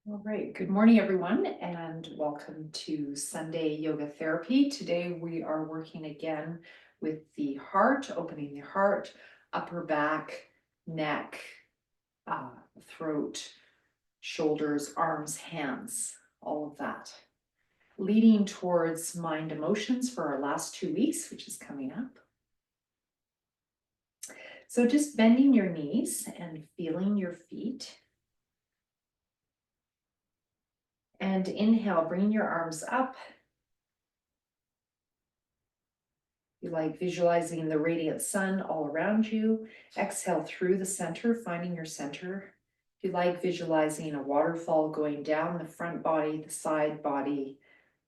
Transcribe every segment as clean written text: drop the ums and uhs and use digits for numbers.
All right, good morning, everyone, and welcome to Sunday Yoga Therapy. Today we are working again with the heart, opening the heart, upper back, neck, throat, shoulders, arms, hands, all of that. Leading towards mind emotions for our last 2 weeks, which is coming up. So just bending your knees and feeling your feet. And inhale, bring your arms up. You like visualizing the radiant sun all around you. Exhale through the center, finding your center. If you like visualizing a waterfall going down the front body, the side body,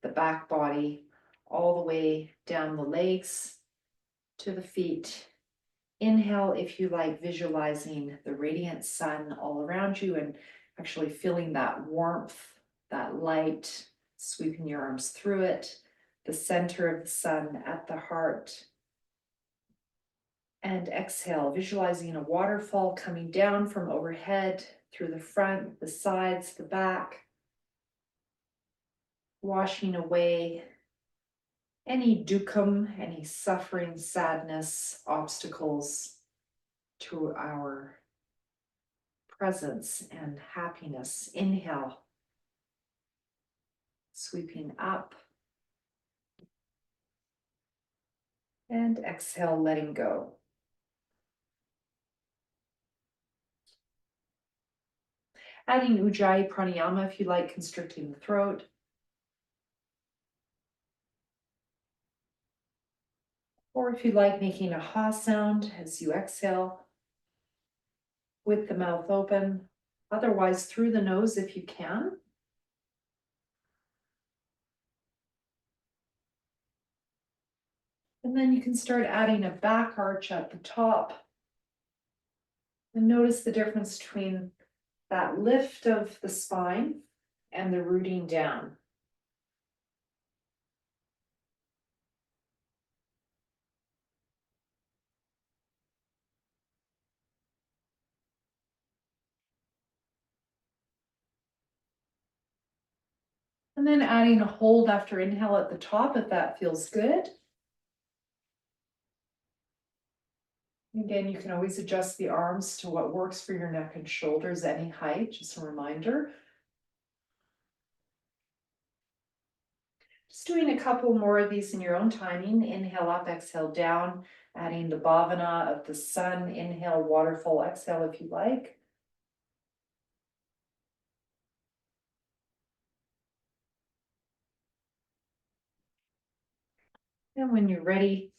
the back body, all the way down the legs to the feet. Inhale if you like visualizing the radiant sun all around you and actually feeling that warmth, that light, sweeping your arms through it, the center of the sun at the heart. And exhale, visualizing a waterfall coming down from overhead through the front, the sides, the back, washing away any dukkha, any suffering, sadness, obstacles to our presence and happiness. Inhale, sweeping up. And exhale, letting go. Adding Ujjayi Pranayama if you like, constricting the throat. Or if you like, making a ha sound as you exhale with the mouth open. Otherwise, through the nose if you can. And then you can start adding a back arch at the top. And notice the difference between that lift of the spine and the rooting down. And then adding a hold after inhale at the top if that feels good. Again, you can always adjust the arms to what works for your neck and shoulders, any height, just a reminder. Just doing a couple more of these in your own timing. Inhale up, exhale down, adding the bhavana of the sun. Inhale, waterfall, exhale if you like. And when you're ready,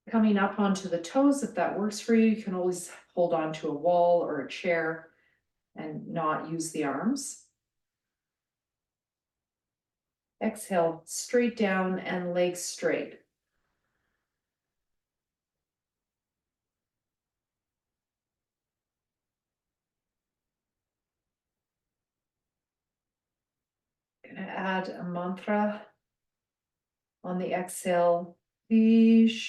coming up onto the toes, if that works for you, you can always hold on to a wall or a chair and not use the arms. Exhale, straight down and legs straight. Gonna add a mantra on the exhale. Vishokava.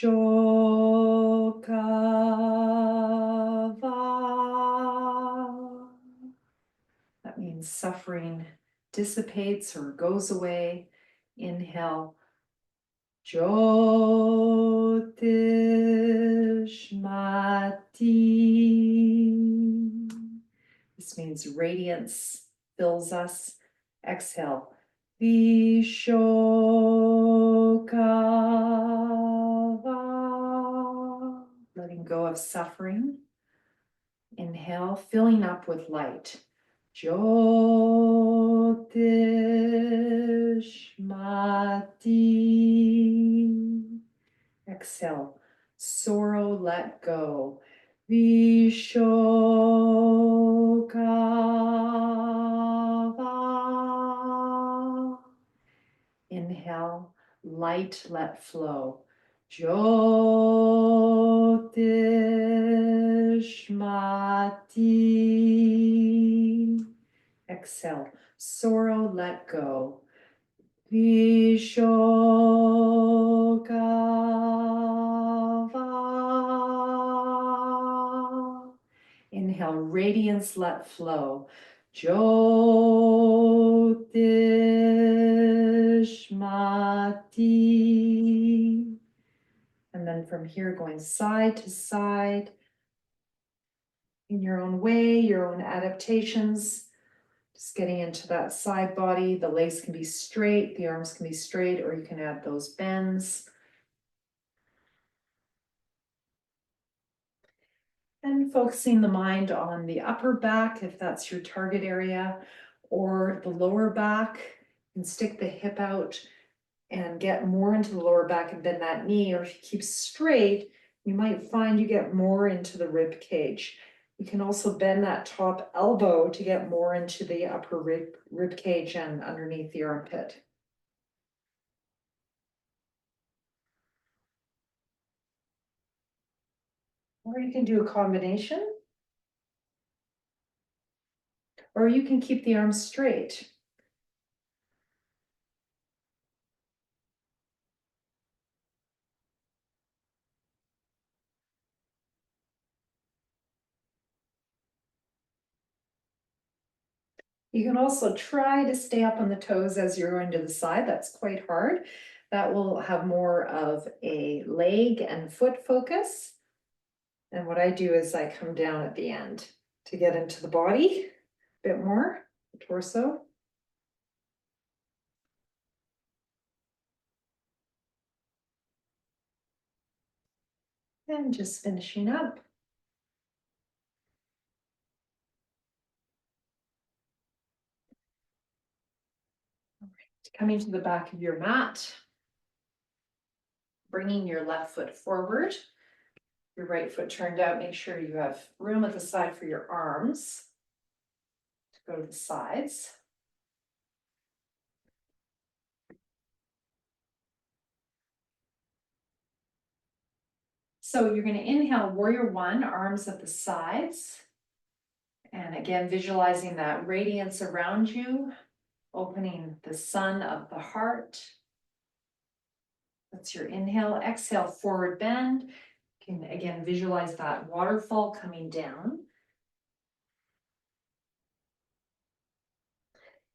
That means suffering dissipates or goes away. Inhale. Jyotishmati. This means radiance fills us. Exhale. Vishokava. Letting go of suffering. Inhale, filling up with light. Jyotishmati. Exhale, sorrow, let go. Vishokava. Inhale, light, let flow. Jyotishmati. Exhale, sorrow, let go. Vishokava. Inhale, radiance, let flow. Jyotishmati. And then from here, going side to side in your own way, your own adaptations. Just getting into that side body. The legs can be straight, the arms can be straight, or you can add those bends. And focusing the mind on the upper back, if that's your target area, or the lower back, and stick the hip out and get more into the lower back and bend that knee. Or if you keep straight, you might find you get more into the rib cage. You can also bend that top elbow to get more into the upper rib cage and underneath the armpit. Or you can do a combination. Or you can keep the arms straight. You can also try to stay up on the toes as you're going to the side. That's quite hard. That will have more of a leg and foot focus. And what I do is I come down at the end to get into the body a bit more, the torso. And just finishing up. Coming to the back of your mat, bringing your left foot forward, your right foot turned out. Make sure you have room at the side for your arms to go to the sides. So you're going to inhale, warrior one, arms at the sides. And again, visualizing that radiance around you, opening the sun of the heart. That's your inhale. Exhale, forward bend. You can again visualize that waterfall coming down.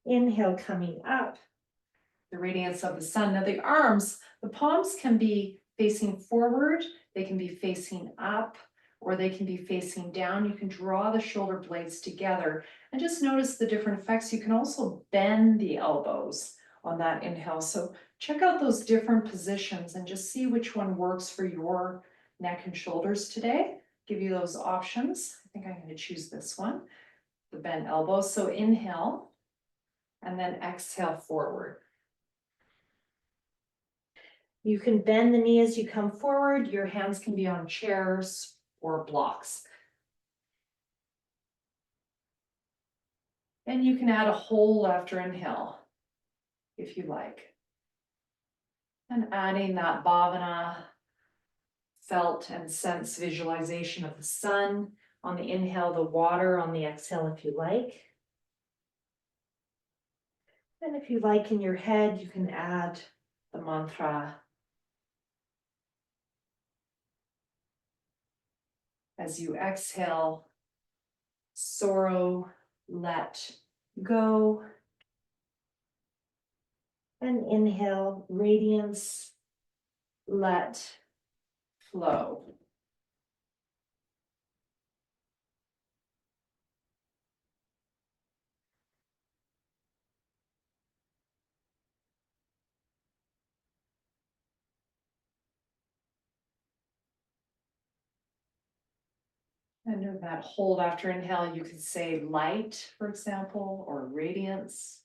Inhale, coming up. The radiance of the sun. Now the arms, the palms can be facing forward, they can be facing up, or they can be facing down. You can draw the shoulder blades together and just notice the different effects. You can also bend the elbows on that inhale. So check out those different positions and just see which one works for your neck and shoulders today. Give you those options. I think I'm going to choose this one, the bent elbows. So inhale and then exhale forward. You can bend the knee as you come forward. Your hands can be on chairs or blocks. And you can add a hold after inhale, if you like. And adding that bhavana, felt and sense visualization of the sun. On the inhale, the water. On the exhale, if you like. And if you like in your head, you can add the mantra. As you exhale, sorrow, let go. And inhale, radiance, let flow. And that hold after inhale, you could say light, for example, or radiance.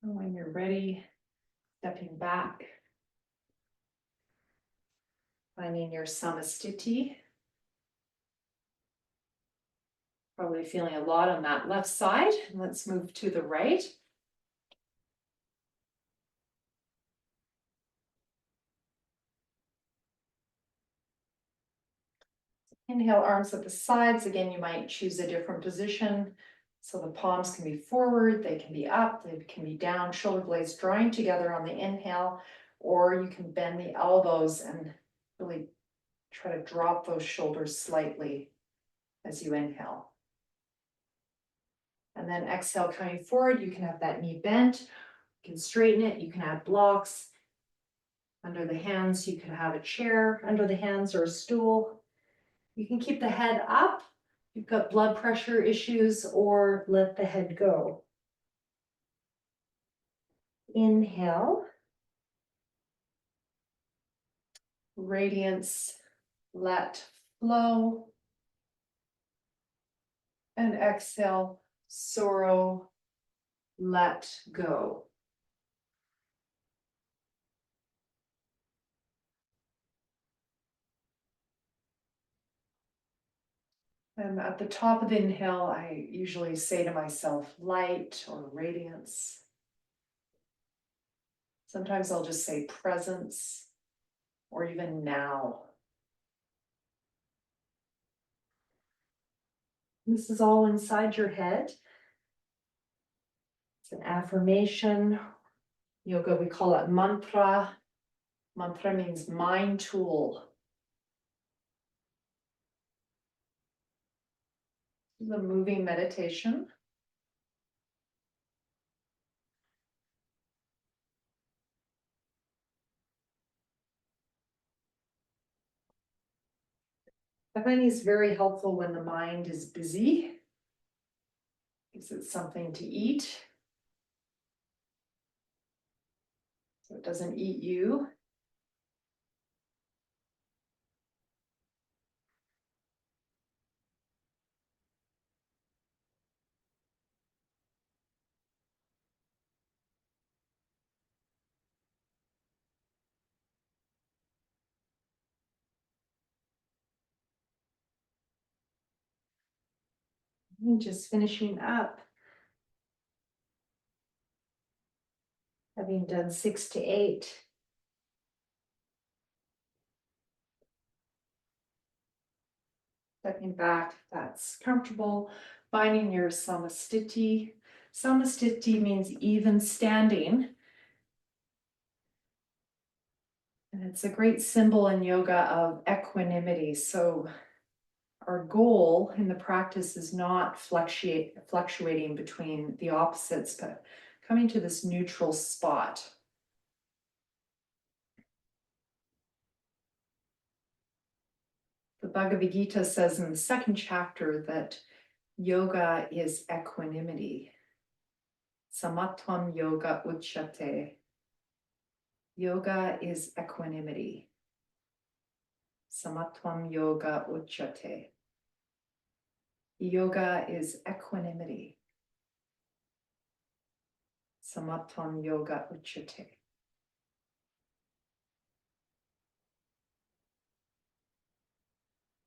And when you're ready, stepping back, finding your samastiti. Probably feeling a lot on that left side. Let's move to the right. Inhale, arms at the sides. Again, you might choose a different position So the palms can be forward, they can be up, they can be down, shoulder blades drawing together on the inhale, or you can bend the elbows and really try to drop those shoulders slightly as you inhale. And then exhale, coming forward, you can have that knee bent, you can straighten it, you can add blocks. Under the hands, you can have a chair under the hands or a stool. You can keep the head up. You've got blood pressure issues, or let the head go. Inhale. Radiance, let flow. And exhale, sorrow, let go. And at the top of the inhale, I usually say to myself, light or radiance. Sometimes I'll just say presence or even now. This is all inside your head. It's an affirmation. Yoga, we call it mantra. Mantra means mind tool. This is a moving meditation. I find these very helpful when the mind is busy. Gives it something to eat, so it doesn't eat you. And just finishing up, having done 6 to 8. Stepping back, if that's comfortable, finding your samastiti. Samastiti means even standing. And it's a great symbol in yoga of equanimity. So our goal in the practice is not fluctuating between the opposites, but coming to this neutral spot. The Bhagavad Gita says in the second chapter that yoga is equanimity. Samatvam yoga uchyate. Yoga is equanimity. Samatvam yoga uchyate. Yoga is equanimity. Samatvam yoga uchyate.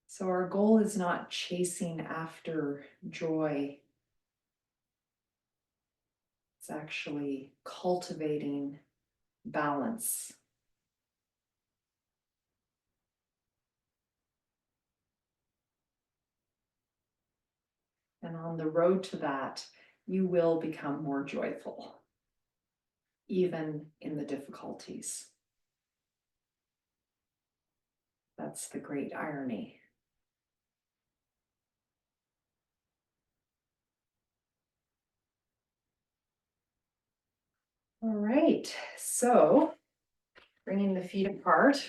So our goal is not chasing after joy. It's actually cultivating balance. And on the road to that, you will become more joyful, even in the difficulties. That's the great irony. All right, so bringing the feet apart.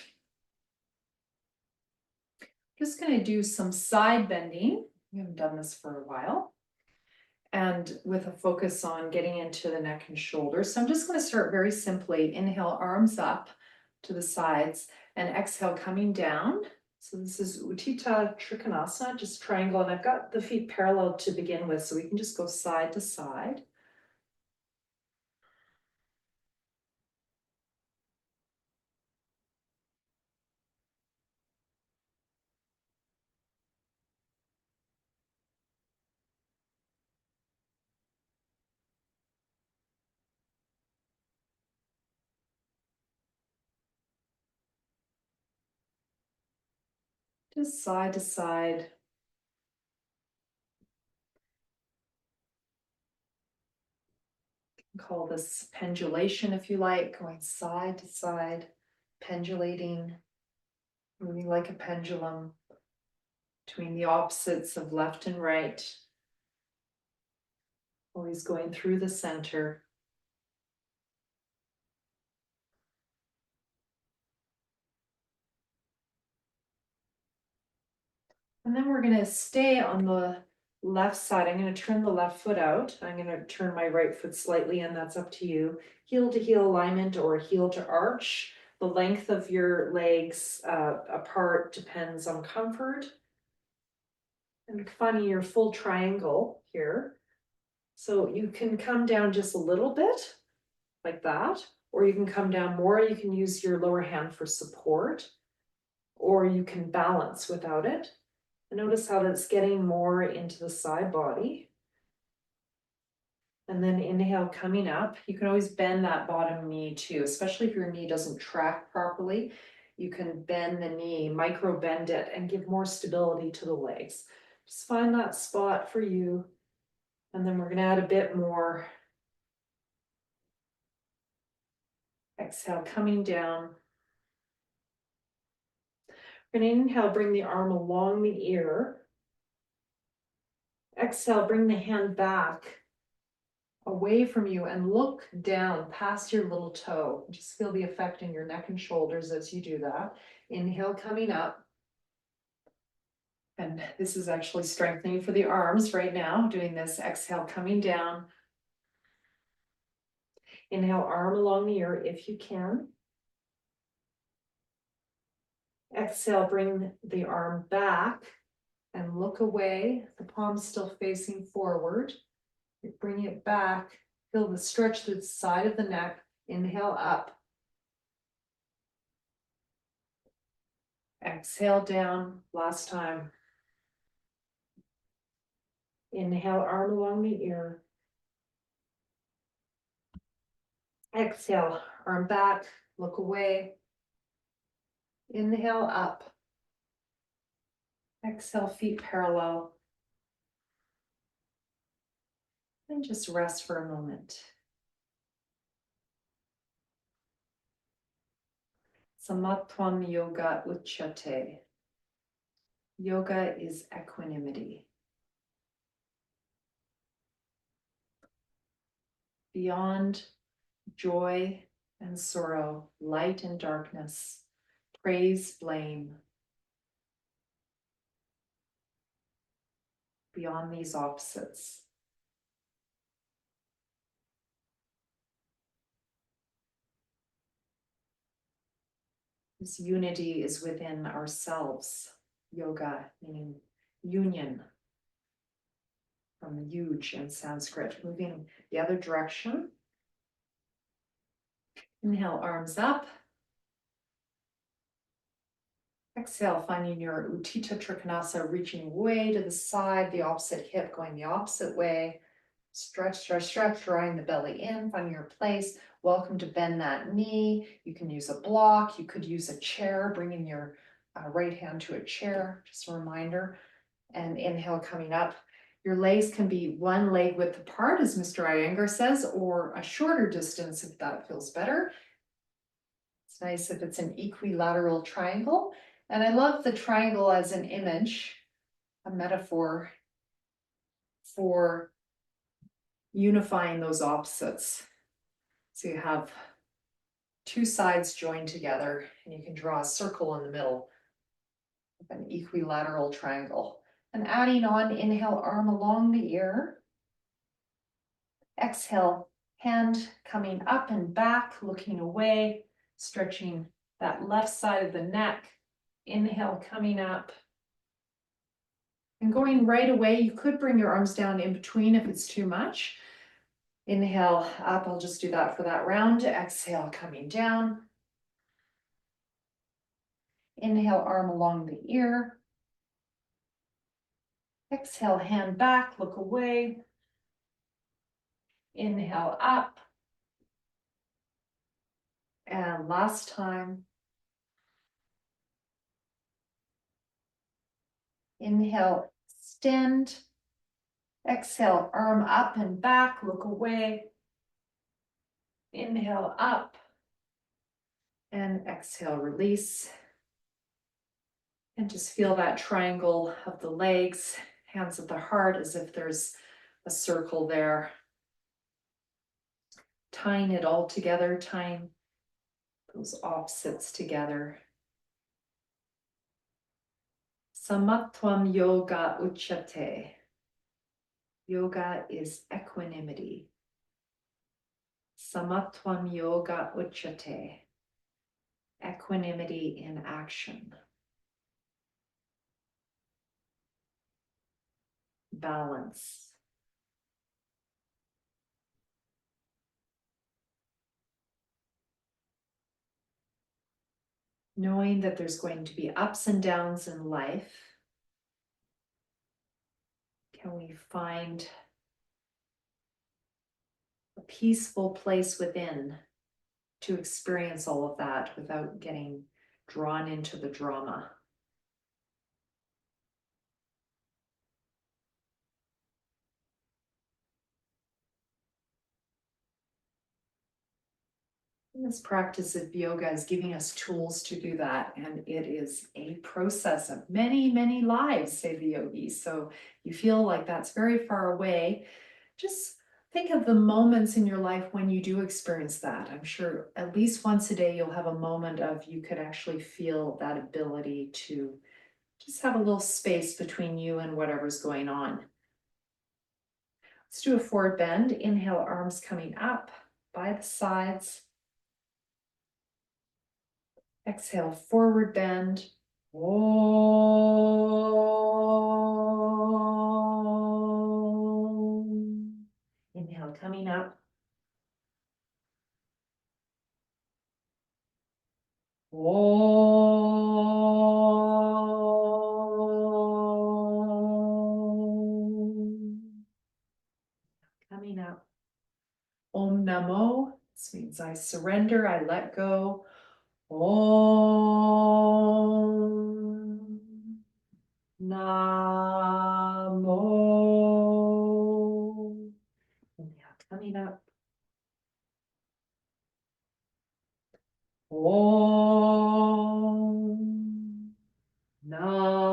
Just going to do some side bending. We haven't done this for a while. And with a focus on getting into the neck and shoulders. So I'm just going to start very simply. Inhale, arms up to the sides, and exhale, coming down. So this is Utthita Trikonasana, just triangle. And I've got the feet parallel to begin with, so we can just go side to side. Just side to side. Call this pendulation if you like, going side to side, pendulating, moving like a pendulum between the opposites of left and right. Always going through the center. And then we're going to stay on the left side. I'm going to turn the left foot out. I'm going to turn my right foot slightly in. That's up to you. Heel to heel alignment or heel to arch. The length of your legs apart depends on comfort. And finding your full triangle here. So you can come down just a little bit like that, or you can come down more. You can use your lower hand for support, or you can balance without it. And notice how that's getting more into the side body. And then inhale, coming up. You can always bend that bottom knee too, especially if your knee doesn't track properly. You can bend the knee, micro bend it, and give more stability to the legs. Just find that spot for you. And then we're going to add a bit more. Exhale, coming down. We're going to inhale, bring the arm along the ear. Exhale, bring the hand back away from you and look down past your little toe. Just feel the effect in your neck and shoulders as you do that. Inhale, coming up. And this is actually strengthening for the arms right now, doing this. Exhale, coming down. Inhale, arm along the ear if you can. Exhale, bring the arm back and look away. The palm still facing forward. Bring it back. Feel the stretch through the side of the neck. Inhale up. Exhale down. Last time. Inhale, arm along the ear. Exhale, arm back. Look away. Inhale up. Exhale, feet parallel. And just rest for a moment. Samatvam yoga uchyate. Yoga is equanimity. Beyond joy and sorrow, light and darkness, praise, blame. Beyond these opposites. This unity is within ourselves. Yoga meaning union, from huge in Sanskrit. Moving the other direction. Inhale, arms up. Exhale, finding your Utthita Trikonasa, reaching way to the side, the opposite hip going the opposite way. Stretch, stretch, stretch, drawing the belly in, finding your place. Welcome to bend that knee. You can use a block. You could use a chair, bringing your right hand to a chair, just a reminder. And inhale, coming up. Your legs can be one leg width apart, as Mr. Iyengar says, or a shorter distance if that feels better. It's nice if it's an equilateral triangle. And I love the triangle as an image, a metaphor for unifying those opposites. So you have two sides joined together and you can draw a circle in the middle of an equilateral triangle. And adding on, inhale, arm along the ear. Exhale, hand coming up and back, looking away, stretching that left side of the neck. Inhale, coming up. And going right away, you could bring your arms down in between if it's too much. Inhale up, I'll just do that for that round. Exhale, coming down. Inhale, arm along the ear. Exhale, hand back, look away. Inhale up. And last time. Inhale, extend. Exhale, arm up and back, look away. Inhale up and exhale, release. And just feel that triangle of the legs, hands at the heart as if there's a circle there. Tying it all together, tying those opposites together. Samatvam yoga uchyate. Yoga is equanimity. Samatvam yoga uchyate. Equanimity in action. Balance. Knowing that there's going to be ups and downs in life, can we find a peaceful place within to experience all of that without getting drawn into the drama? And this practice of yoga is giving us tools to do that, and it is a process of many, many lives, say the yogis. So you feel like that's very far away. Just think of the moments in your life when you do experience that. I'm sure at least once a day you'll have a moment of you could actually feel that ability to just have a little space between you and whatever's going on. Let's do a forward bend. Inhale, arms coming up by the sides. Exhale, forward bend. Om. Inhale, coming up. Om. Coming up. Om Namo. This means I surrender, I let go. Om Namo. Inhale, coming up. Om Namo.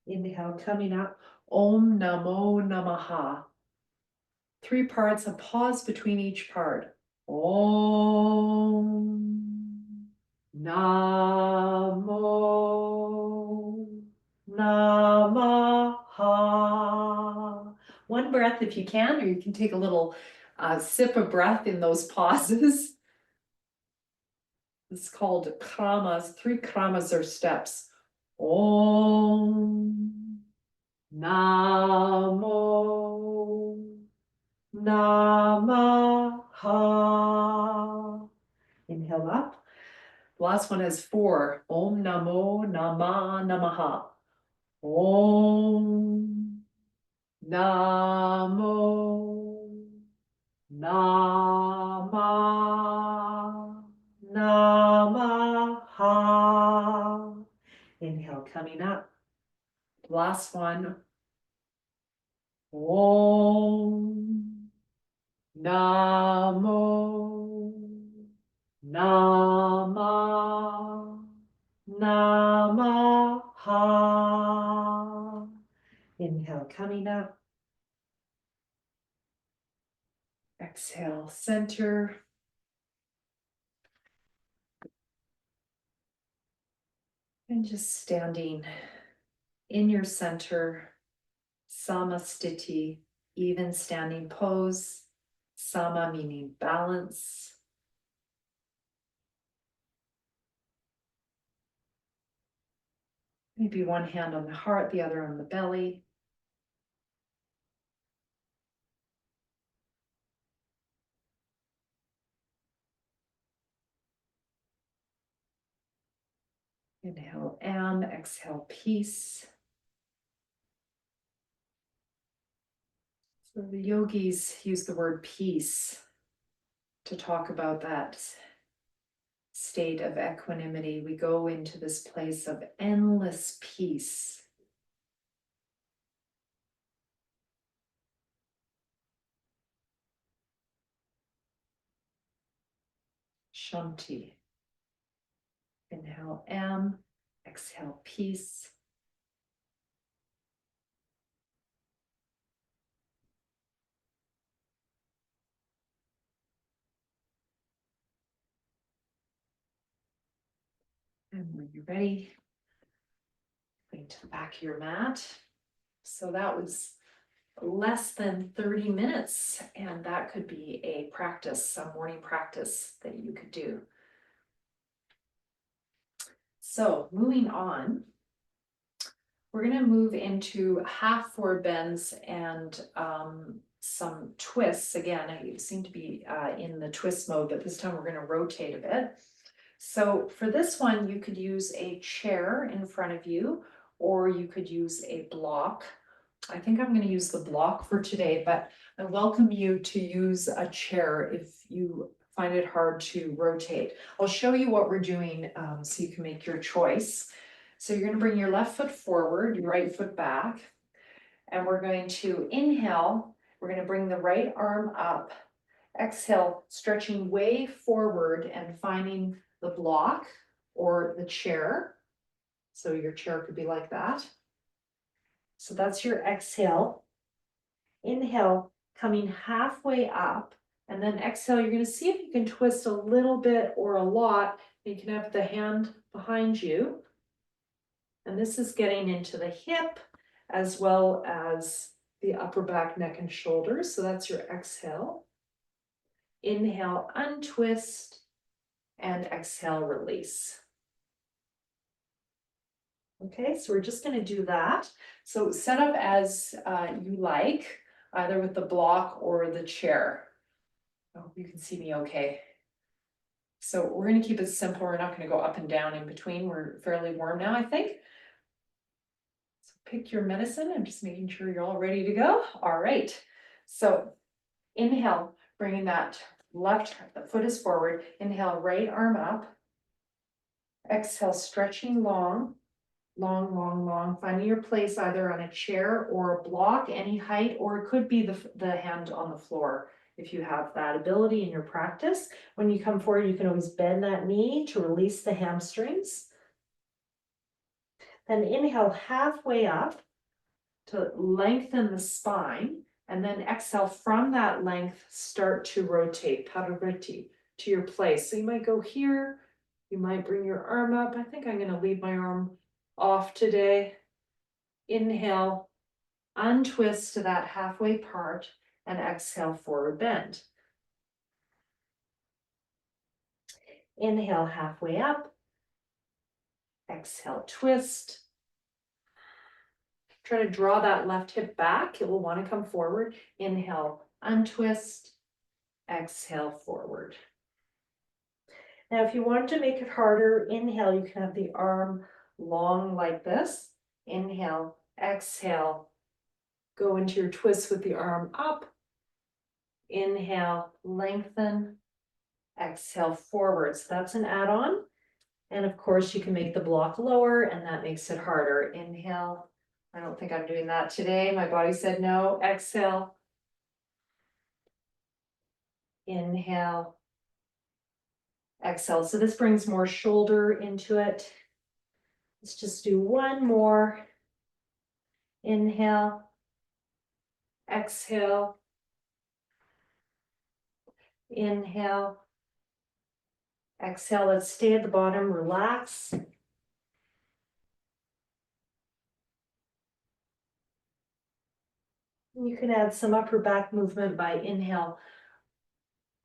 Inhale, coming up. Om Namo Namaha. 3 parts, a pause between each part. Om Namo Namaha. One breath if you can, or you can take a little sip of breath in those pauses. It's called kramas. 3 kramas are steps. Om Namo Namaha. Inhale up. Last one is 4. Om Namo Nama Namaha. Om Namo Nama Namaha. Inhale, coming up. Last one. Om Namo Nama Namaha. Inhale, coming up. Exhale, center. And just standing in your center, samastiti, even standing pose. Sama meaning balance. Maybe one hand on the heart, the other on the belly. Inhale, exhale, peace. So the yogis use the word peace to talk about that state of equanimity. We go into this place of endless peace. Shanti. Inhale M, exhale peace. And when you're ready, going to the back of your mat. So that was less than 30 minutes, and that could be a practice, a morning practice that you could do. So moving on, we're going to move into half forward bends and some twists. Again, I seem to be in the twist mode, but this time we're going to rotate a bit. So for this one, you could use a chair in front of you, or you could use a block. I think I'm going to use the block for today, but I welcome you to use a chair if you find it hard to rotate. I'll show you what we're doing so you can make your choice. So you're going to bring your left foot forward, your right foot back, and we're going to inhale. We're going to bring the right arm up. Exhale, stretching way forward and finding the block or the chair. So your chair could be like that. So that's your exhale. Inhale, coming halfway up, and then exhale, you're going to see if you can twist a little bit or a lot. You can have the hand behind you. And this is getting into the hip as well as the upper back, neck, and shoulders. So that's your exhale. Inhale, untwist, and exhale, release. Okay, so we're just going to do that. So set up as you like, either with the block or the chair. I hope you can see me okay. So we're going to keep it simple. We're not going to go up and down in between. We're fairly warm now, I think. So pick your medicine. I'm just making sure you're all ready to go. All right. So inhale, bringing that left, the foot is forward. Inhale, right arm up. Exhale, stretching long. Long, long, long, finding your place either on a chair or a block, any height, or it could be the hand on the floor if you have that ability in your practice. When you come forward, you can always bend that knee to release the hamstrings. Then inhale halfway up to lengthen the spine, and then exhale from that length, start to rotate, padarvriti, to your place. So you might go here, you might bring your arm up. I think I'm going to leave my arm off today. Inhale, untwist to that halfway part, and exhale, forward bend. Inhale, halfway up. Exhale, twist. Try to draw that left hip back. It will want to come forward. Inhale, untwist. Exhale, forward. Now, if you want to make it harder, inhale, you can have the arm long like this. Inhale, exhale, go into your twist with the arm up. Inhale, lengthen, exhale, forward. So that's an add-on. And of course, you can make the block lower, and that makes it harder. Inhale. I don't think I'm doing that today. My body said no. Exhale. Inhale. Exhale. So this brings more shoulder into it. Let's just do one more. Inhale. Exhale. Inhale. Exhale. Let's stay at the bottom. Relax. You can add some upper back movement by inhale,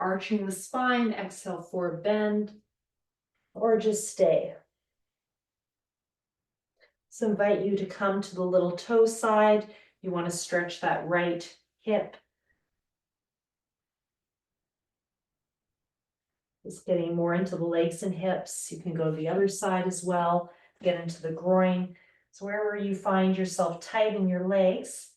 arching the spine, exhale, forward bend, or just stay. So invite you to come to the little toe side. You want to stretch that right hip. Just getting more into the legs and hips. You can go to the other side as well, get into the groin. So wherever you find yourself tight in your legs,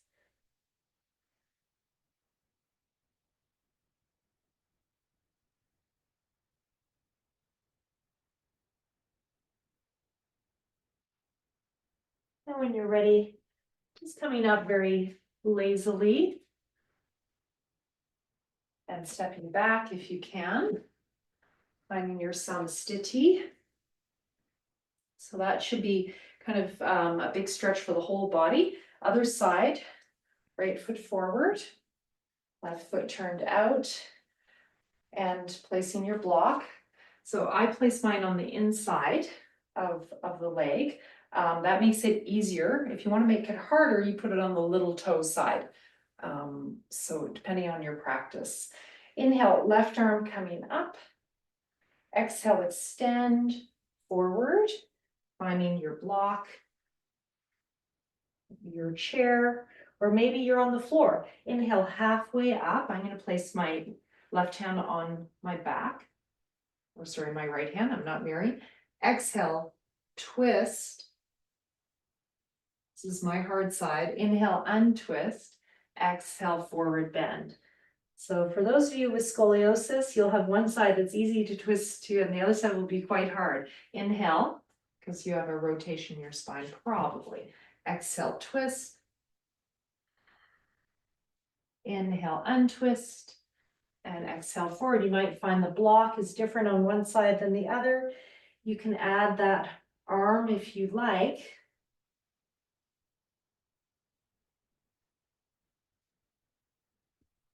and when you're ready, just coming up very lazily and stepping back if you can. Finding your samastiti. So that should be kind of a big stretch for the whole body. Other side, right foot forward, left foot turned out, and placing your block. So I place mine on the inside of the leg. That makes it easier. If you want to make it harder, you put it on the little toe side. So depending on your practice. Inhale, left arm coming up. Exhale, extend forward, finding your block, your chair, or maybe you're on the floor. Inhale, halfway up. I'm going to place my left hand on my back. Or sorry, my right hand. I'm not Mary. Exhale, twist. This is my hard side. Inhale, untwist. Exhale, forward bend. So for those of you with scoliosis, you'll have one side that's easy to twist to, and the other side will be quite hard. Inhale, because you have a rotation in your spine, probably. Exhale, twist. Inhale, untwist. And exhale forward. You might find the block is different on one side than the other. You can add that arm if you like.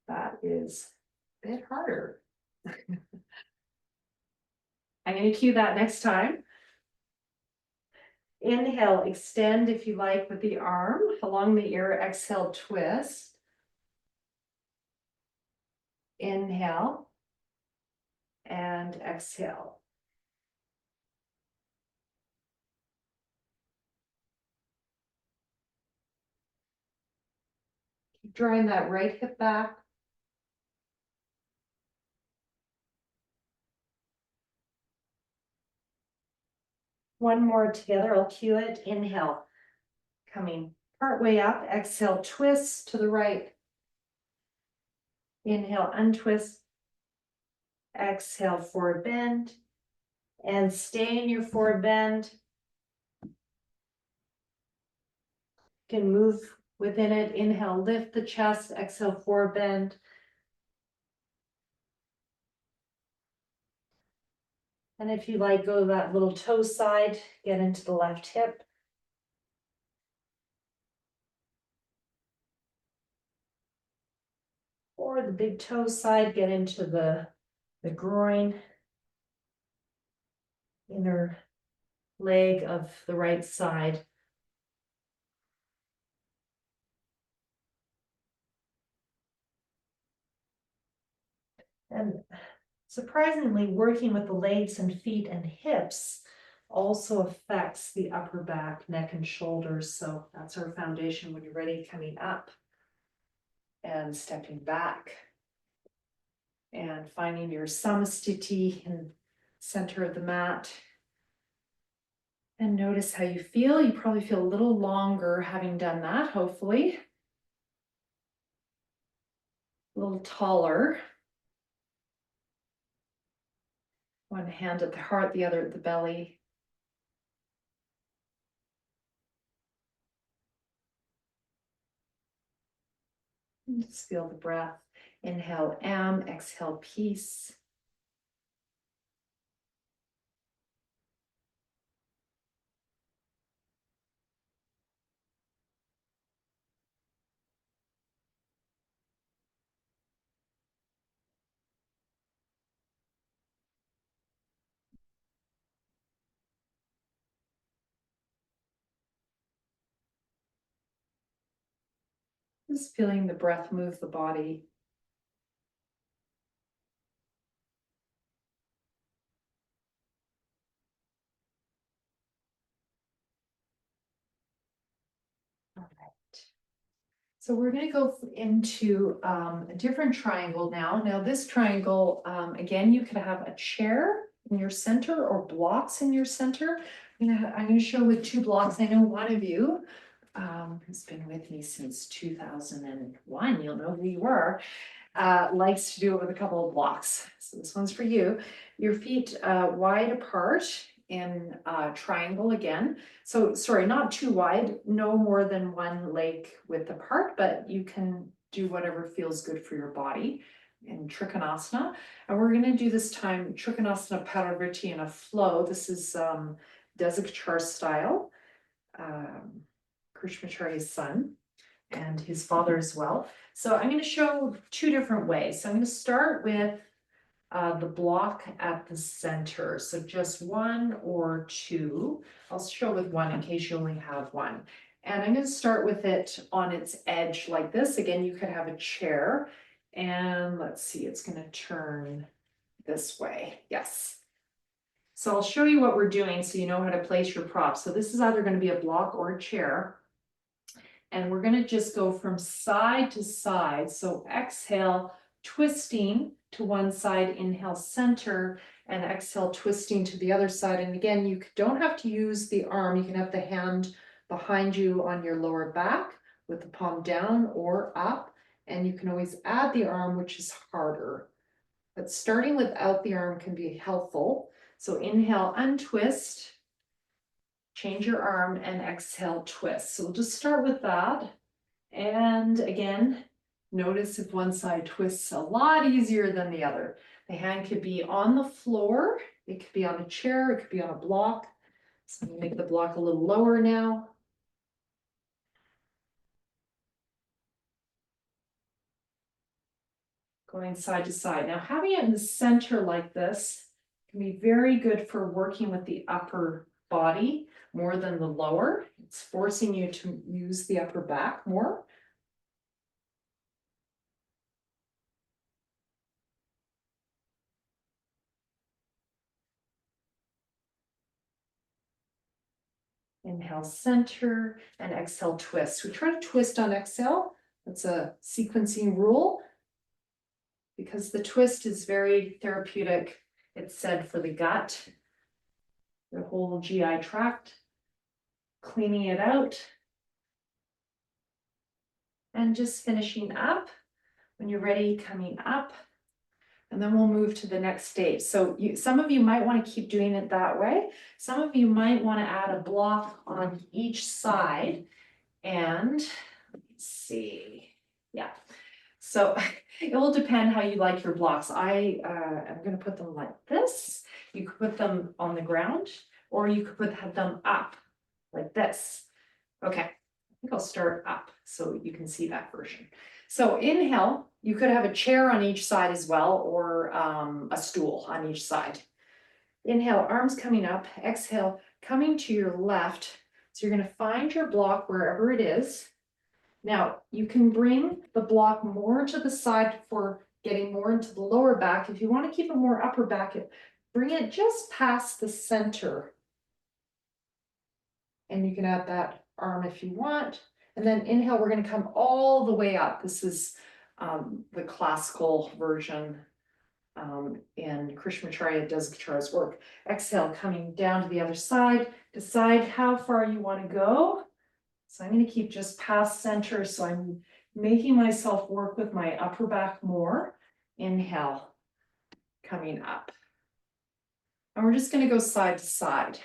That is a bit harder. I'm going to cue that next time. Inhale, extend if you like with the arm along the ear. Exhale, twist. Inhale and exhale. Keep drawing that right hip back. One more together, I'll cue it. Inhale, coming part way up. Exhale, twist to the right. Inhale, untwist. Exhale, forward bend. And stay in your forward bend. You can move within it. Inhale, lift the chest. Exhale, forward bend. And if you like, go to that little toe side, get into the left hip. Or the big toe side, get into the groin, inner leg of the right side. And surprisingly, working with the legs and feet and hips also affects the upper back, neck, and shoulders. So that's our foundation when you're ready, coming up and stepping back and finding your samastiti in center of the mat. And notice how you feel. You probably feel a little longer having done that, hopefully. A little taller. One hand at the heart, the other at the belly. And just feel the breath. Inhale, exhale, peace. Just feeling the breath move the body. All right. So we're going to go into a different triangle now. Now this triangle, again, you could have a chair in your center or blocks in your center. I'm going to show with two blocks. I know one of you who's been with me since 2001, you'll know who you were, likes to do it with a couple of blocks. So this one's for you. Your feet wide apart in triangle again. So sorry, not too wide, no more than one leg width apart, but you can do whatever feels good for your body. in Trikonasana. And we're gonna do this time Trikonasana Parivriti in a flow. This is Desikachar style. Krishnamacharya's son and his father as well. So I'm going to show two different ways. So I'm going to start with the block at the center. So just one or two. I'll show with one in case you only have one. And I'm going to start with it on its edge like this. Again, you could have a chair. And let's see, it's going to turn this way. Yes. So I'll show you what we're doing so you know how to place your props. So this is either going to be a block or a chair. And we're going to just go from side to side. So exhale, twisting to one side, inhale, center, and exhale, twisting to the other side. And again, you don't have to use the arm. You can have the hand behind you on your lower back with the palm down or up. And you can always add the arm, which is harder. But starting without the arm can be helpful. So inhale, untwist, change your arm, and exhale, twist. So we'll just start with that. And again, notice if one side twists a lot easier than the other. The hand could be on the floor, it could be on a chair, it could be on a block. So I'm gonna make the block a little lower now. Going side to side. Now having it in the center like this can be very good for working with the upper body more than the lower. It's forcing you to use the upper back more. Inhale, center, and exhale, twist. We try to twist on exhale. That's a sequencing rule because the twist is very therapeutic. It's said for the gut, the whole GI tract, cleaning it out. And just finishing up. When you're ready, coming up. And then we'll move to the next stage. So some of you might want to keep doing it that way. Some of you might want to add a block on each side. And let's see. Yeah. So it will depend how you like your blocks. I am going to put them like this. You could put them on the ground, or you could put them up like this. Okay, I think I'll start up so you can see that version. So inhale, you could have a chair on each side as well, or a stool on each side. Inhale, arms coming up. Exhale, coming to your left. So you're going to find your block wherever it is. Now, you can bring the block more to the side for getting more into the lower back. If you want to keep it more upper back, bring it just past the center. And you can add that arm if you want. And then inhale, we're going to come all the way up. This is the classical version in Krishnamacharya Desikacharya's work. Exhale, coming down to the other side. Decide how far you want to go. So I'm going to keep just past center. So I'm making myself work with my upper back more. Inhale, coming up. And we're just going to go side to side.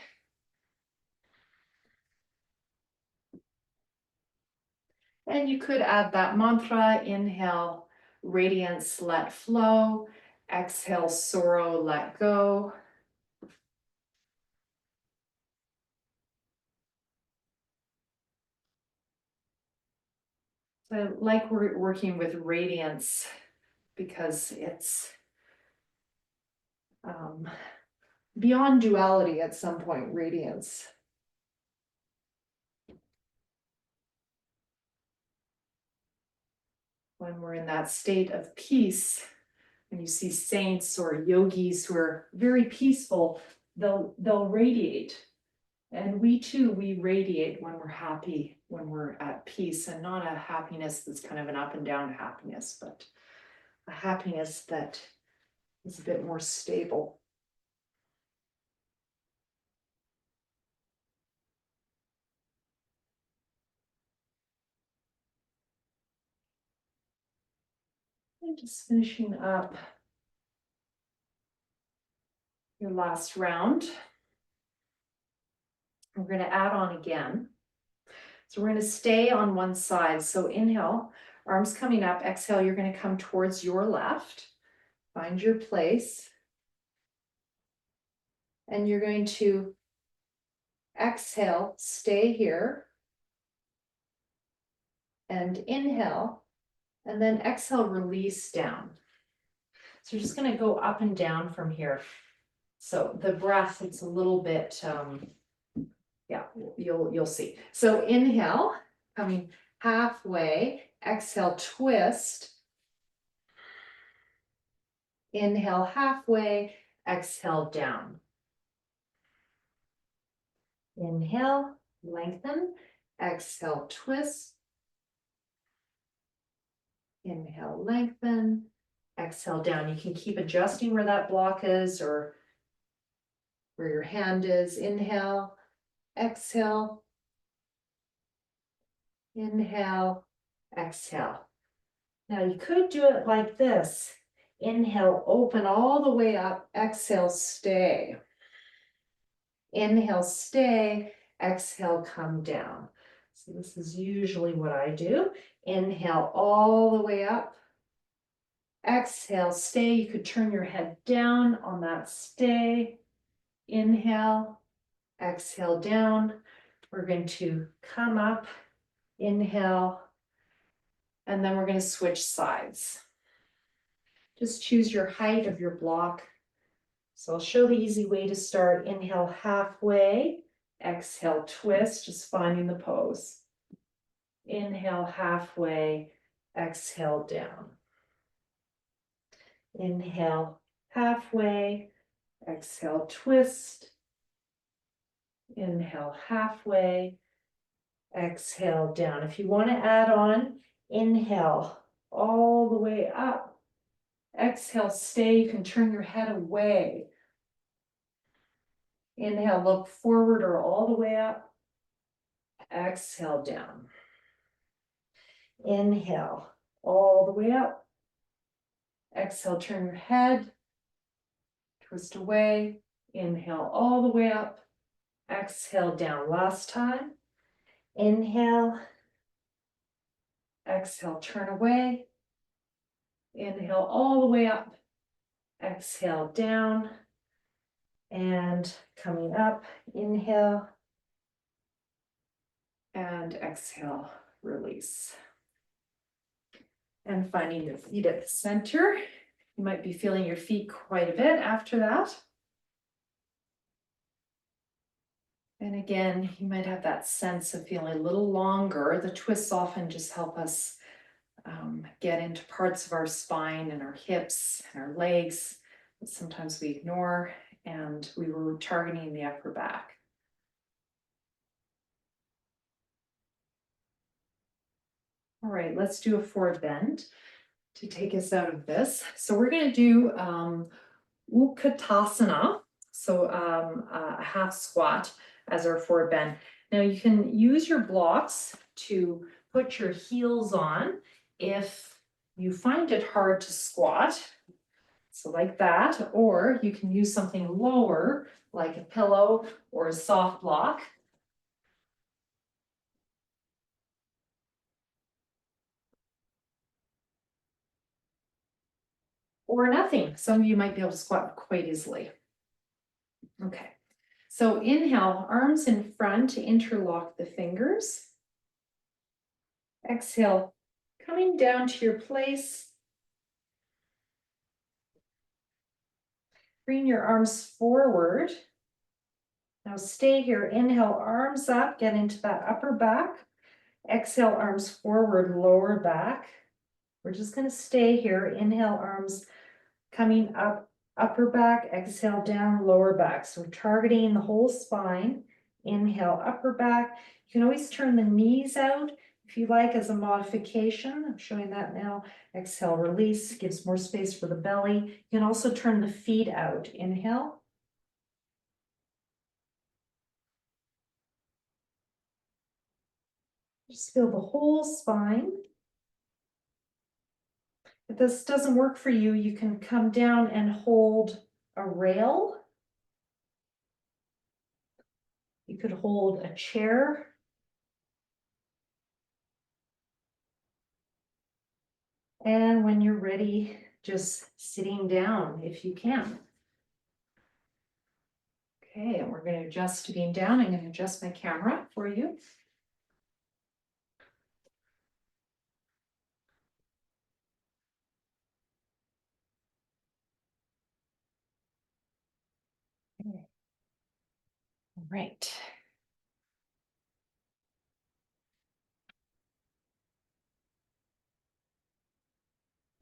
And you could add that mantra. Inhale, radiance, let flow. Exhale, sorrow, let go. So I like working with radiance because it's beyond duality at some point, radiance. When we're in that state of peace, when you see saints or yogis who are very peaceful, they'll radiate. And we too, we radiate when we're happy, when we're at peace, and not a happiness that's kind of an up and down happiness, but a happiness that is a bit more stable. And just finishing up your last round. We're going to add on again. So we're going to stay on one side. So inhale, arms coming up. Exhale, you're going to come towards your left. Find your place. And you're going to exhale, stay here. And inhale, and then exhale, release down. So you're just going to go up and down from here. So the breath, it's a little bit, yeah, you'll see. So inhale, coming halfway, exhale, twist. Inhale halfway, exhale down. Inhale, lengthen, exhale, twist. Inhale, lengthen, exhale down. You can keep adjusting where that block is or where your hand is. Inhale, exhale, inhale, exhale. Now you could do it like this. Inhale, open all the way up, exhale, stay. Inhale, stay, exhale, come down. So this is usually what I do. Inhale all the way up. Exhale, stay. You could turn your head down on that stay. Inhale, exhale down. We're going to come up, inhale, and then we're going to switch sides. Just choose your height of your block. So I'll show the easy way to start. Inhale halfway, exhale, twist, just finding the pose. Inhale halfway, exhale down. Inhale halfway, exhale, twist. Inhale halfway, exhale down. If you want to add on, inhale all the way up. Exhale, stay. You can turn your head away. Inhale, look forward or all the way up. Exhale down. Inhale all the way up. Exhale, turn your head. Twist away. Inhale all the way up. Exhale down. Last time. Inhale. Exhale, turn away. Inhale all the way up. Exhale down. And coming up. Inhale. And exhale, release. And finding your feet at the center. You might be feeling your feet quite a bit after that. And again, you might have that sense of feeling a little longer. The twists often just help us get into parts of our spine and our hips and our legs that sometimes we ignore, and we were targeting the upper back. All right, let's do a forward bend to take us out of this. So we're going to do Utkatasana, so a half squat as our forward bend. Now you can use your blocks to put your heels on if you find it hard to squat, so like that, or you can use something lower like a pillow or a soft block. Or nothing. Some of you might be able to squat quite easily. Okay, so inhale, arms in front to interlock the fingers. Exhale, coming down to your place. Bring your arms forward. Now stay here. Inhale, arms up, get into that upper back. Exhale, arms forward, lower back. We're just going to stay here. Inhale, arms coming up, upper back. Exhale, down, lower back. So we're targeting the whole spine. Inhale, upper back. You can always turn the knees out if you like as a modification. I'm showing that now. Exhale, release, gives more space for the belly. You can also turn the feet out. Inhale. Just feel the whole spine. If this doesn't work for you, you can come down and hold a rail. You could hold a chair. And when you're ready, just sitting down if you can. Okay, and we're going to adjust to being down. I'm going to adjust my camera for you. All right.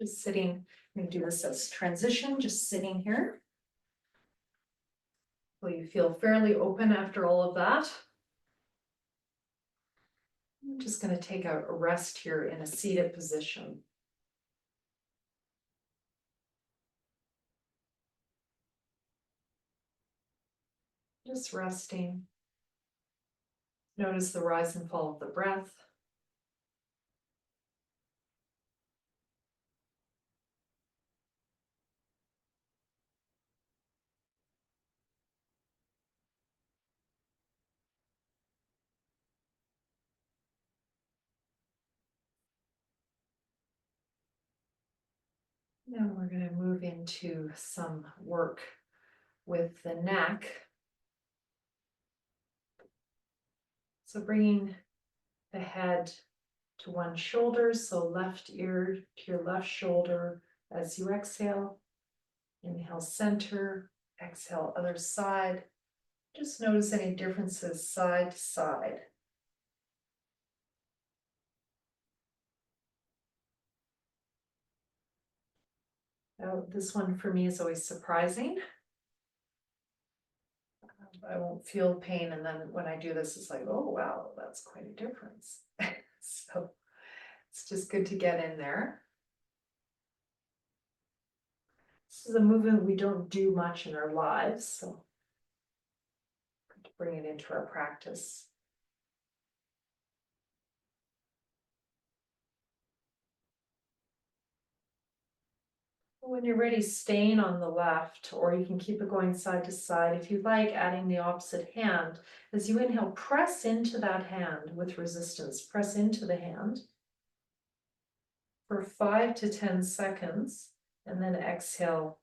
Just sitting, I'm going to do this as transition, just sitting here. Will you feel fairly open after all of that? I'm just going to take a rest here in a seated position. Just resting. Notice the rise and fall of the breath. Now we're going to move into some work with the neck. So bringing the head to one shoulder, so left ear to your left shoulder as you exhale. Inhale center, exhale other side. Just notice any differences side to side. Now, this one for me is always surprising. I won't feel pain, and then when I do this, it's like, oh wow, that's quite a difference. So it's just good to get in there. This is a movement we don't do much in our lives, so good to bring it into our practice. When you're ready, staying on the left, or you can keep it going side to side. If you like, adding the opposite hand. As you inhale, press into that hand with resistance. Press into the hand for 5 to 10 seconds, and then exhale,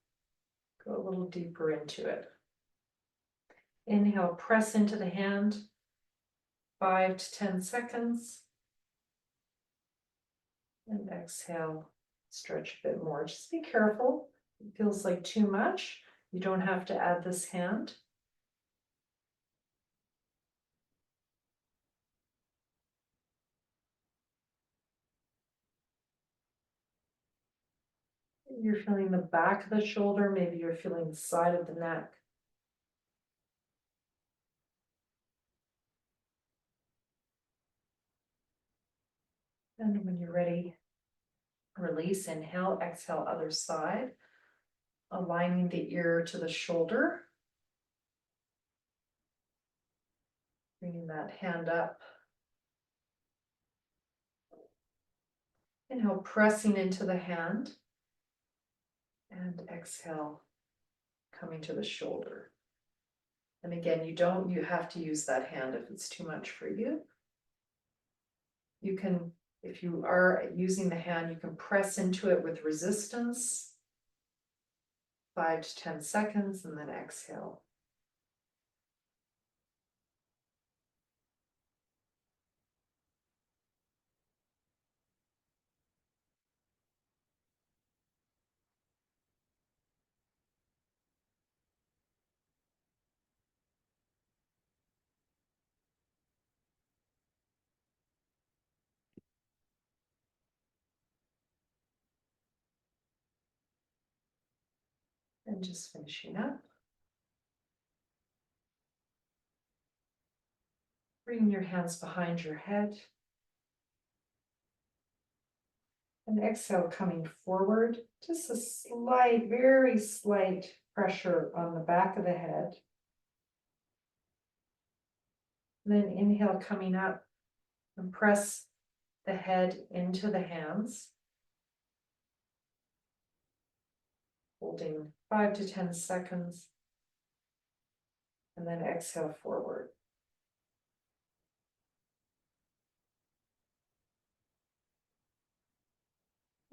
go a little deeper into it. Inhale, press into the hand, 5 to 10 seconds, and exhale, stretch a bit more. Just be careful. It feels like too much. You don't have to add this hand. You're feeling the back of the shoulder, maybe you're feeling the side of the neck. And when you're ready, release, inhale, exhale, other side, aligning the ear to the shoulder. Bringing that hand up. Inhale, pressing into the hand. And exhale, coming to the shoulder. And again, you have to use that hand if it's too much for you. You can, if you are using the hand, you can press into it with resistance, 5 to 10 seconds, and then exhale. And just finishing up. Bring your hands behind your head. And exhale, coming forward. Just a slight, very slight pressure on the back of the head. And then inhale, coming up, and press the head into the hands. Holding 5 to 10 seconds. And then exhale forward.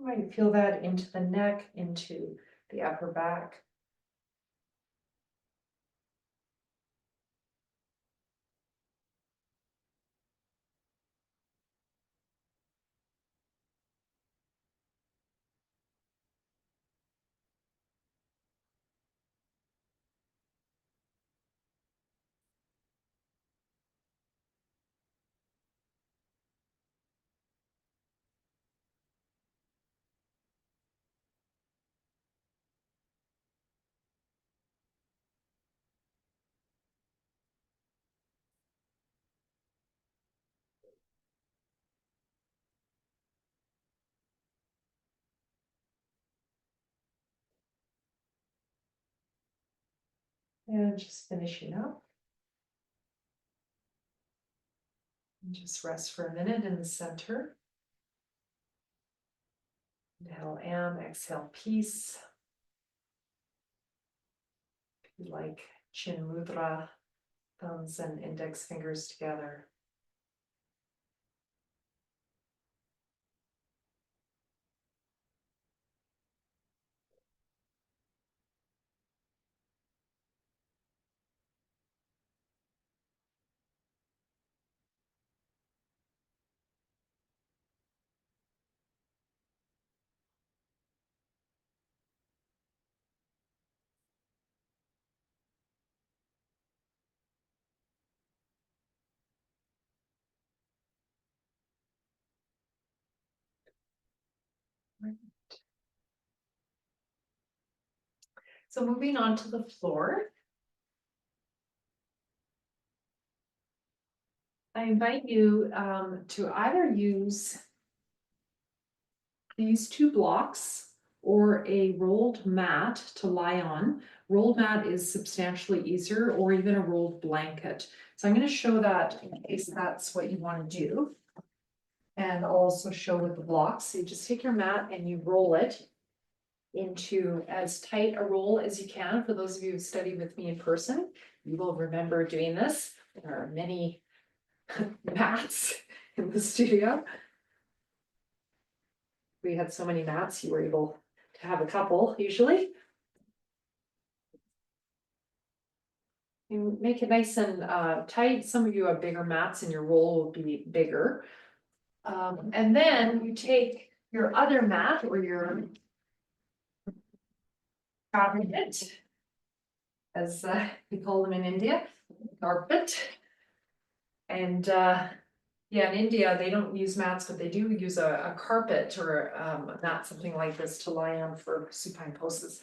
You might feel that into the neck, into the upper back. And just finishing up. And just rest for a minute in the center. Inhale M, exhale peace. If you like chin mudra, thumbs and index fingers together. So moving on to the floor. I invite you to either use these two blocks or a rolled mat to lie on. Rolled mat is substantially easier, or even a rolled blanket. So I'm going to show that in case that's what you want to do. And I'll also show with the blocks. So you just take your mat and you roll it into as tight a roll as you can. For those of you who studied with me in person, you will remember doing this. There are many mats in the studio. We had so many mats, you were able to have a couple usually. You make it nice and tight. Some of you have bigger mats and your roll will be bigger. And then you take your other mat or your carpet, as we call them in India, carpet. And yeah, in India, they don't use mats, but they do use a carpet or a mat, something like this, to lie on for supine poses.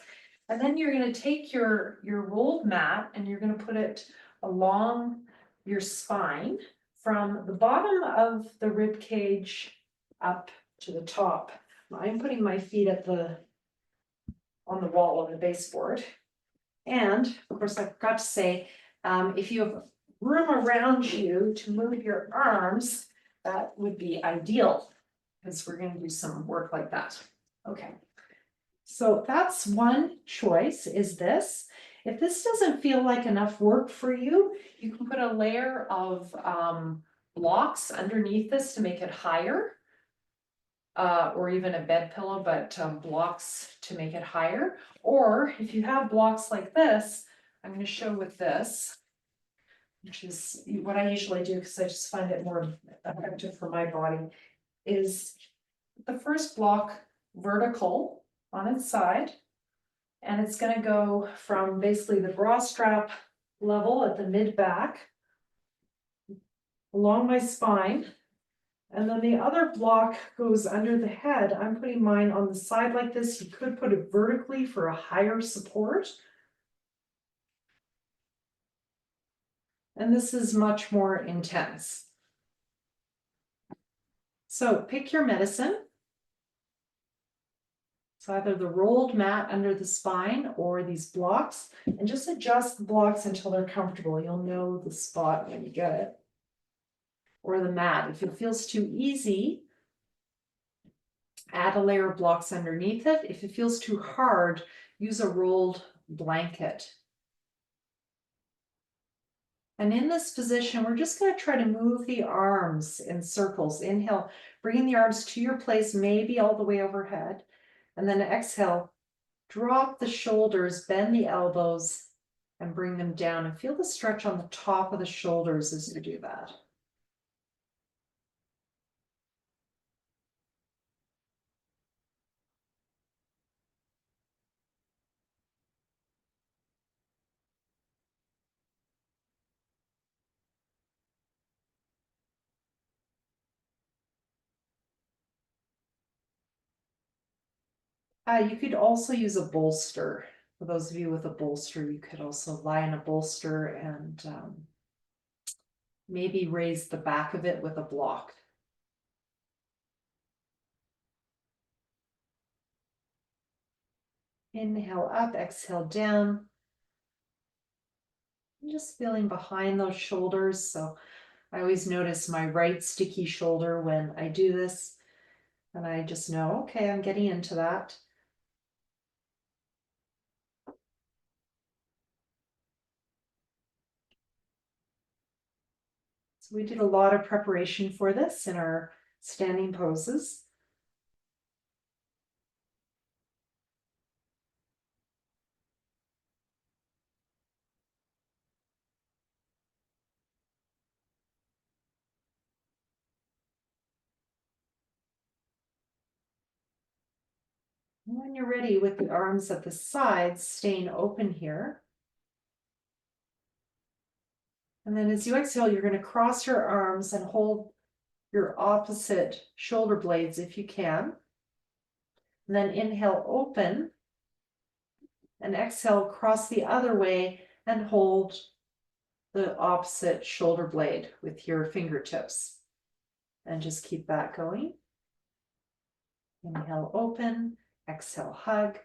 And then you're going to take your rolled mat and you're going to put it along your spine from the bottom of the rib cage up to the top. I'm putting my feet on the wall on the baseboard. And of course, I forgot to say, if you have room around you to move your arms, that would be ideal, because we're going to do some work like that. Okay, so that's one choice, is this. If this doesn't feel like enough work for you, you can put a layer of blocks underneath this to make it higher, or even a bed pillow, but blocks to make it higher. Or if you have blocks like this, I'm going to show with this, which is what I usually do because I just find it more effective for my body, is the first block vertical on its side, and it's going to go from basically the bra strap level at the mid back along my spine, and then the other block goes under the head. I'm putting mine on the side like this. You could put it vertically for a higher support. And this is much more intense. So pick your medicine. So either the rolled mat under the spine or these blocks, and just adjust the blocks until they're comfortable. You'll know the spot when you get it. Or the mat. If it feels too easy, add a layer of blocks underneath it. If it feels too hard, use a rolled blanket. And in this position, we're just going to try to move the arms in circles. Inhale, bringing the arms to your place, maybe all the way overhead. And then exhale, drop the shoulders, bend the elbows, and bring them down. And feel the stretch on the top of the shoulders as you do that. You could also use a bolster. For those of you with a bolster, you could also lie in a bolster and maybe raise the back of it with a block. Inhale up, exhale down. I'm just feeling behind those shoulders. So I always notice my right sticky shoulder when I do this. And I just know, okay, I'm getting into that. So we did a lot of preparation for this in our standing poses. When you're ready with the arms at the sides, staying open here. And then as you exhale, you're going to cross your arms and hold your opposite shoulder blades if you can. And then inhale, open. And exhale, cross the other way and hold the opposite shoulder blade with your fingertips. And just keep that going. Inhale, open. Exhale, hug.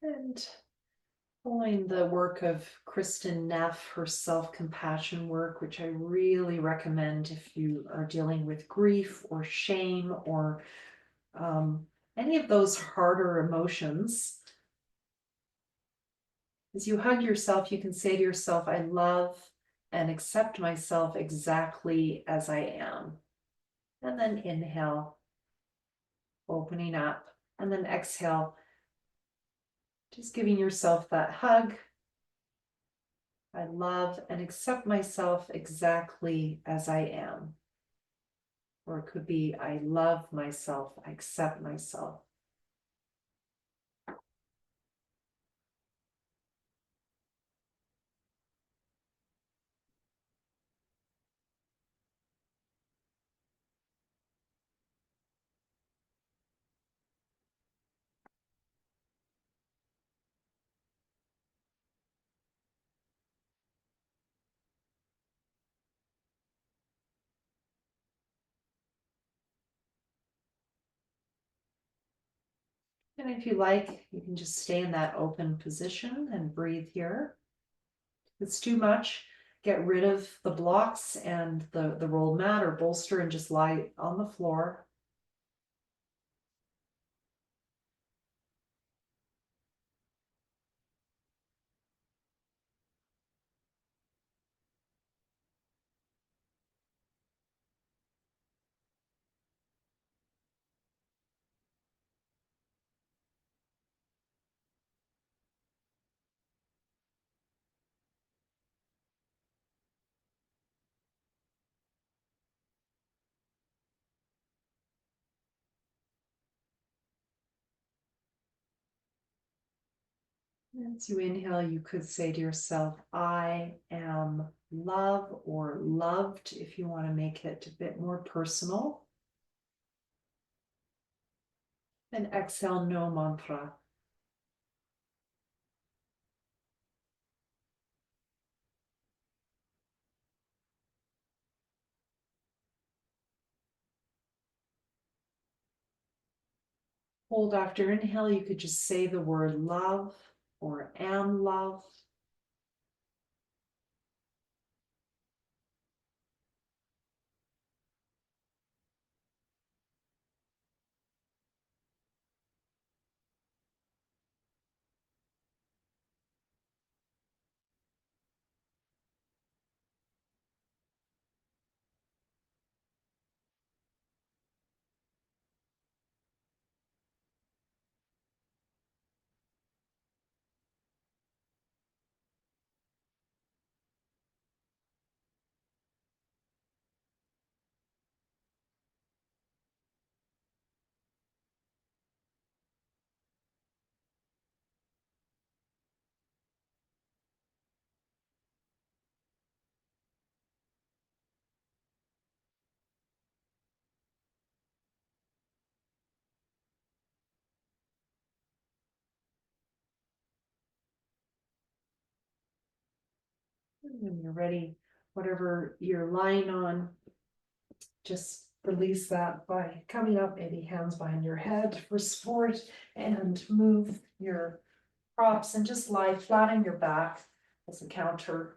And following the work of Kristen Neff, her self-compassion work, which I really recommend if you are dealing with grief or shame or any of those harder emotions. As you hug yourself, you can say to yourself, I love and accept myself exactly as I am. And then inhale, opening up, and then exhale, just giving yourself that hug. I love and accept myself exactly as I am. Or it could be, I love myself, I accept myself. And if you like, you can just stay in that open position and breathe here. If it's too much, get rid of the blocks and the rolled mat or bolster and just lie on the floor. As you inhale, you could say to yourself, I am love or loved, if you want to make it a bit more personal. And exhale, no mantra. Hold after inhale, you could just say the word love or am love. When you're ready, whatever you're lying on, just release that by coming up, maybe hands behind your head for support, and move your props and just lie flat on your back as a counter.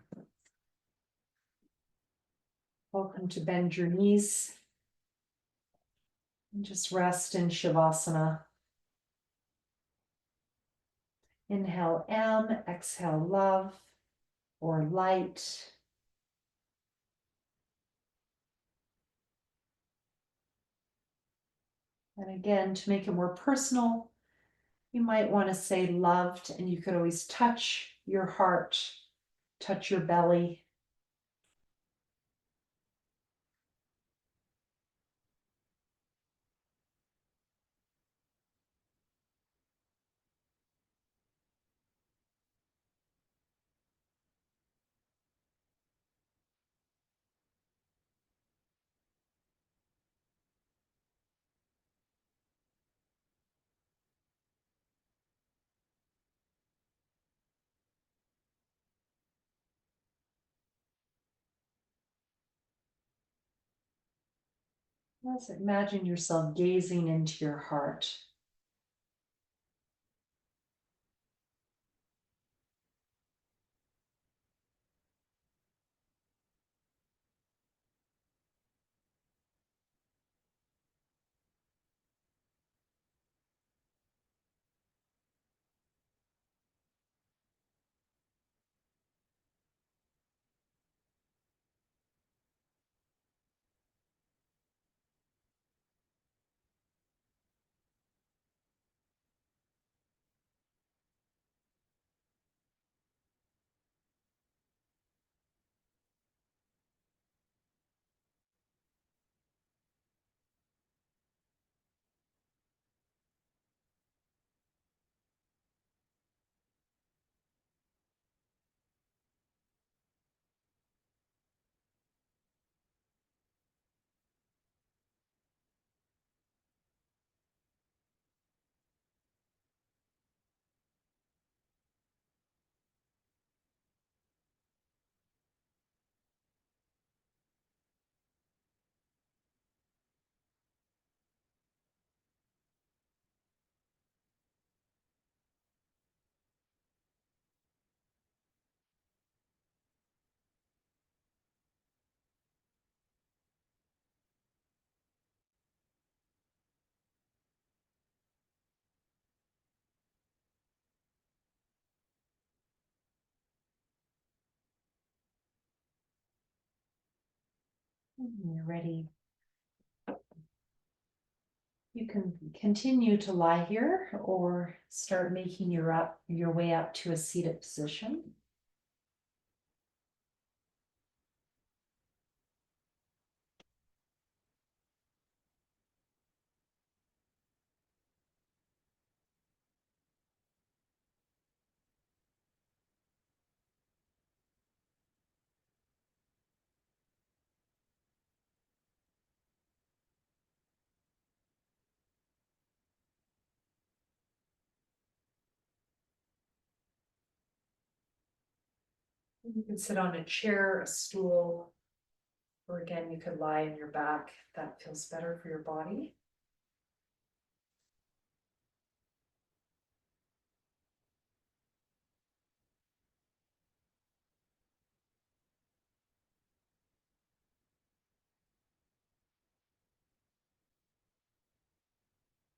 Welcome to bend your knees. And just rest in Shavasana. Inhale M, exhale love or light. And again, to make it more personal, you might want to say loved, and you could always touch your heart, touch your belly. Let's imagine yourself gazing into your heart. When you're ready, you can continue to lie here or start making your way up to a seated position. You can sit on a chair, a stool, or again, you could lie on your back. That feels better for your body.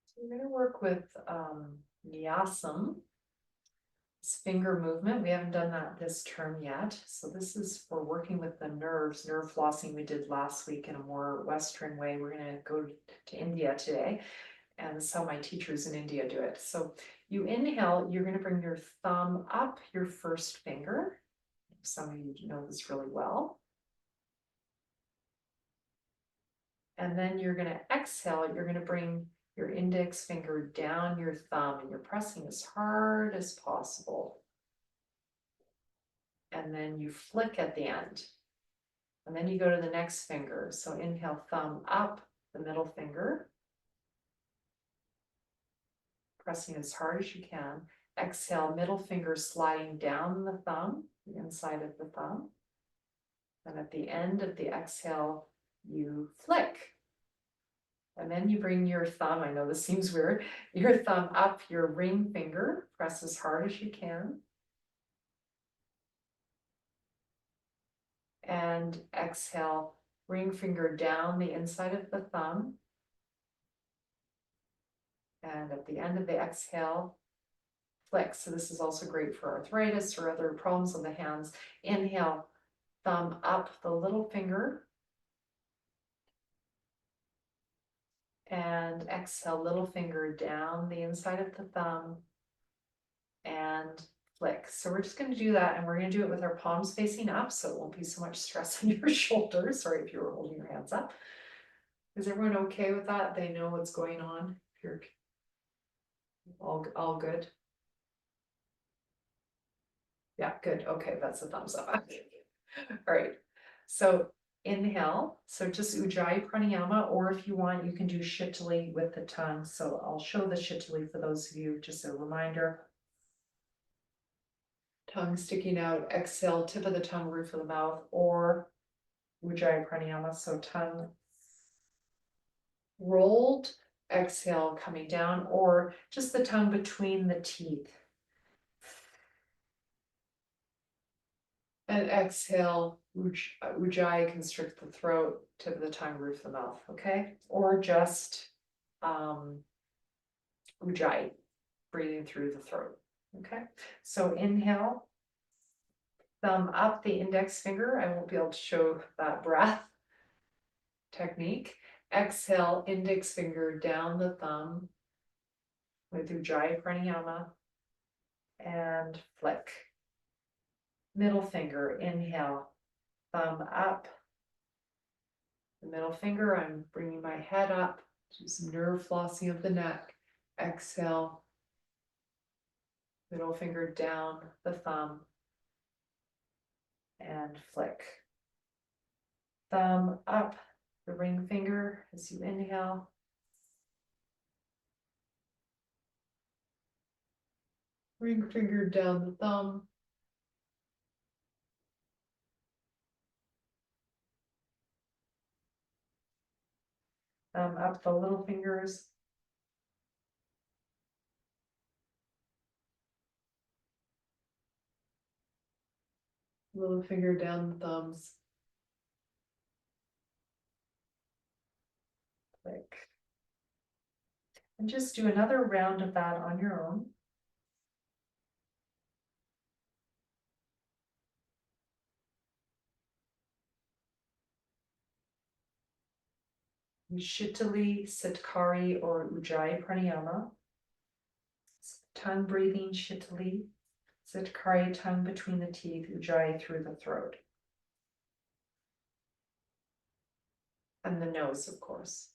So we're going to work with Nyasam, this finger movement. We haven't done that this term yet. So this is for working with the nerves, nerve flossing we did last week in a more Western way. We're going to go to India today. And this is how my teachers in India do it. So you inhale, you're going to bring your thumb up your first finger. Some of you know this really well. And then you're going to exhale, you're going to bring your index finger down your thumb and you're pressing as hard as possible. And then you flick at the end. And then you go to the next finger. So inhale, thumb up, the middle finger. Pressing as hard as you can. Exhale, middle finger sliding down the thumb, the inside of the thumb. And at the end of the exhale, you flick. And then you bring your thumb, I know this seems weird, your thumb up your ring finger, press as hard as you can. And exhale, ring finger down the inside of the thumb. And at the end of the exhale, flick. So this is also great for arthritis or other problems on the hands. Inhale, thumb up the little finger. And exhale, little finger down the inside of the thumb and flick. So we're just going to do that, and we're going to do it with our palms facing up, so it won't be so much stress on your shoulders. Sorry if you were holding your hands up. Is everyone okay with that? They know what's going on? If you're all good? Yeah, good. Okay, that's a thumbs up. All right. So inhale. So just Ujjayi Pranayama, or if you want, you can do Shitali with the tongue. So I'll show the Shitali for those of you, just a reminder. Tongue sticking out, exhale, tip of the tongue, roof of the mouth, or Ujjayi Pranayama. So tongue rolled, exhale coming down, or just the tongue between the teeth. And exhale, Ujjayi, constrict the throat, tip of the tongue, roof of the mouth, okay? Or just Ujjayi, breathing through the throat, okay? So inhale, thumb up the index finger. I won't be able to show that breath technique. Exhale, index finger down the thumb with Ujjayi Pranayama and flick. Middle finger, inhale, thumb up. The middle finger, I'm bringing my head up, do some nerve flossing of the neck. Exhale, middle finger down the thumb and flick. Thumb up the ring finger as you inhale. Ring finger down the thumb. Thumb up the little fingers. Little finger down the thumbs. Flick. And just do another round of that on your own. Shitali, Sitkari, or Ujjayi Pranayama. Tongue breathing, Shitali. Sitkari, tongue between the teeth, Ujjayi through the throat. And the nose, of course.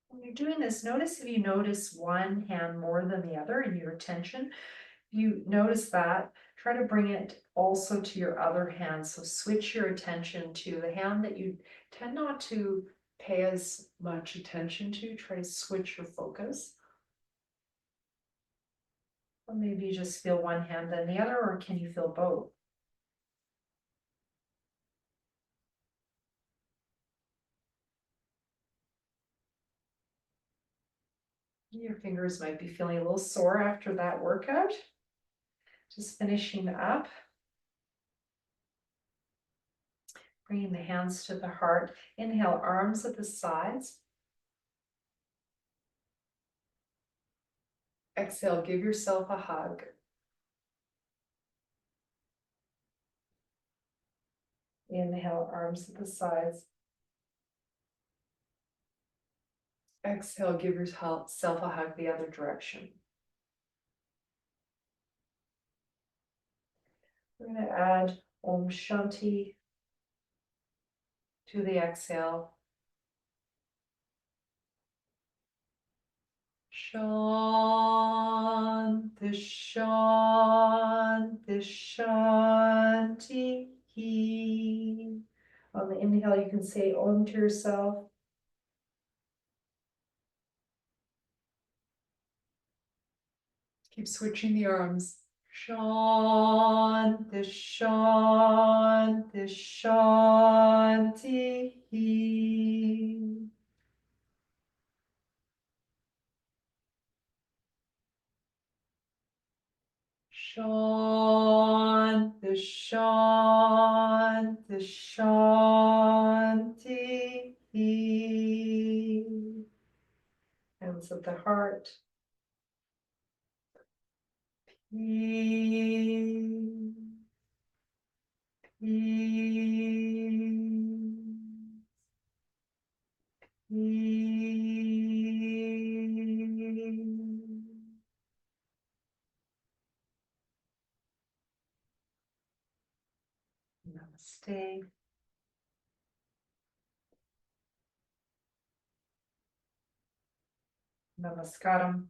When you're doing this, notice if you notice one hand more than the other in your attention. You notice that, try to bring it also to your other hand. So switch your attention to the hand that you tend not to pay as much attention to. Try to switch your focus. Or maybe you just feel one hand then the other, or can you feel both? Your fingers might be feeling a little sore after that workout. Just finishing up. Bringing the hands to the heart. Inhale, arms at the sides. Exhale, give yourself a hug. Inhale, arms at the sides. Exhale, give yourself a hug the other direction. We're going to add Om Shanti to the exhale. Shanti, Shanti, Shanti. On the inhale, you can say Om to yourself. Keep switching the arms. Shanti, Shanti, Shanti. Shanti, Shanti, Shanti. Hands at the heart. Peace. Namaste. Namaskaram.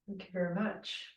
Thank you very much.